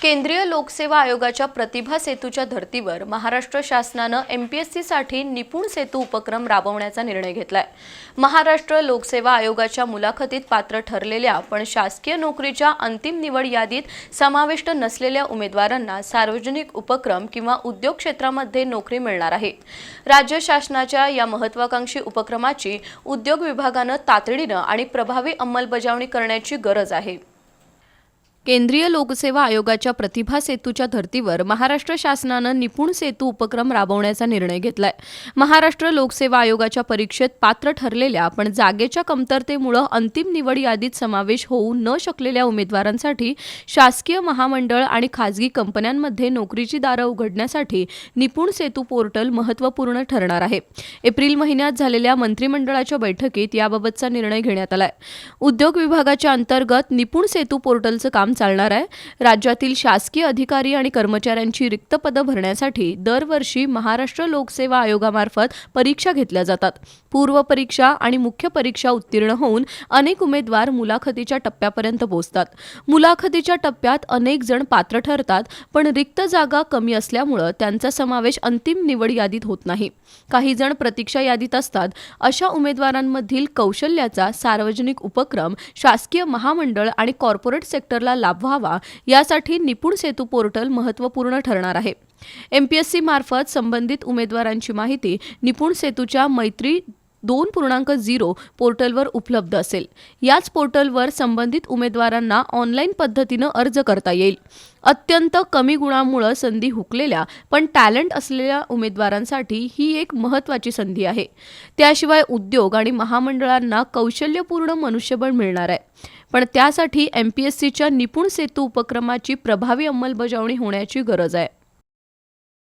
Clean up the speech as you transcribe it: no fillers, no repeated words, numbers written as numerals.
केंद्रीय लोकसेवा आयोगाच्या प्रतिभा सेतूच्या धर्तीवर महाराष्ट्र शासनानं एमपीएससीसाठी निपुण सेतू उपक्रम राबवण्याचा निर्णय घेतलाय। महाराष्ट्र लोकसेवा आयोगाच्या मुलाखतीत पात्र ठरलेल्या पण शासकीय नोकरीच्या अंतिम निवड यादीत समाविष्ट नसलेल्या उमेदवारांना सार्वजनिक उपक्रम किंवा उद्योग क्षेत्रामध्ये नोकरी मिळणार आहे। राज्य शासनाच्या या महत्त्वाकांक्षी उपक्रमाची उद्योग विभागानं तातडीनं आणि प्रभावी अंमलबजावणी करण्याची गरज आहे। केंद्रीय लोकसेवा आयोगाच्या प्रतिभा सेतूच्या धर्तीवर महाराष्ट्र शासनानं निपुण सेतू उपक्रम राबवण्याचा निर्णय घेतलाय। महाराष्ट्र लोकसेवा आयोगाच्या परीक्षेत पात्र ठरलेल्या पण जागेच्या कमतरतेमुळे अंतिम निवड यादीत समावेश होऊ न शकलेल्या उमेदवारांसाठी शासकीय महामंडळ आणि खासगी कंपन्यांमध्ये नोकरीची दारं उघडण्यासाठी निपुण सेतू पोर्टल महत्त्वपूर्ण ठरणार आहे। एप्रिल महिन्यात झालेल्या मंत्रिमंडळाच्या बैठकीत याबाबतचा निर्णय घेण्यात आलाय। उद्योग विभागाच्या अंतर्गत निपुण सेतू पोर्टलचं काम चालणार आहे। राज्यातील शासकीय अधिकारी आणि कर्मचाऱ्यांची रिक्त पदं भरण्यासाठी दरवर्षी महाराष्ट्र लोकसेवा आयोगामार्फत परीक्षा घेतल्या जातात। पूर्व परीक्षा आणि मुख्य परीक्षा उत्तीर्ण होऊन अनेक उमेदवार मुलाखतीच्या टप्प्यापर्यंत पोहोचतात। मुलाखतीच्या टप्प्यात अनेक जण पात्र ठरतात, पण रिक्त जागा कमी असल्यामुळे त्यांचा समावेश अंतिम निवड यादीत होत नाही। काही जण प्रतीक्षा यादीत असतात। अशा उमेदवारांमधील कौशल्याचा सार्वजनिक उपक्रम शासकीय महामंडळ आणि कॉर्पोरेट सेक्टरला लाभ व्हावा यासाठी निपुण सेतू पोर्टल महत्त्वपूर्ण ठरणार आहे। एमपीएससी मार्फत संबंधित उमेदवारांची माहिती निपुण सेतूच्या मैत्री 2.0 पोर्टलवर उपलब्ध असेल। याच पोर्टलवर संबंधित उमेदवारांना ऑनलाईन पद्धतीने अर्ज करता येईल। अत्यंत कमी गुणांमुळे संधी हुकलेल्या पण टॅलेंट असलेल्या उमेदवारांसाठी ही एक महत्त्वाची संधी आहे। त्याशिवाय उद्योग आणि महामंडळांना कौशल्यपूर्ण मनुष्यबळ मिळणार आहे। पण त्यासाठी एमपीएससीच्या निपुण सेतू उपक्रमाची प्रभावी अंमलबजावणी होण्याची गरज आहे।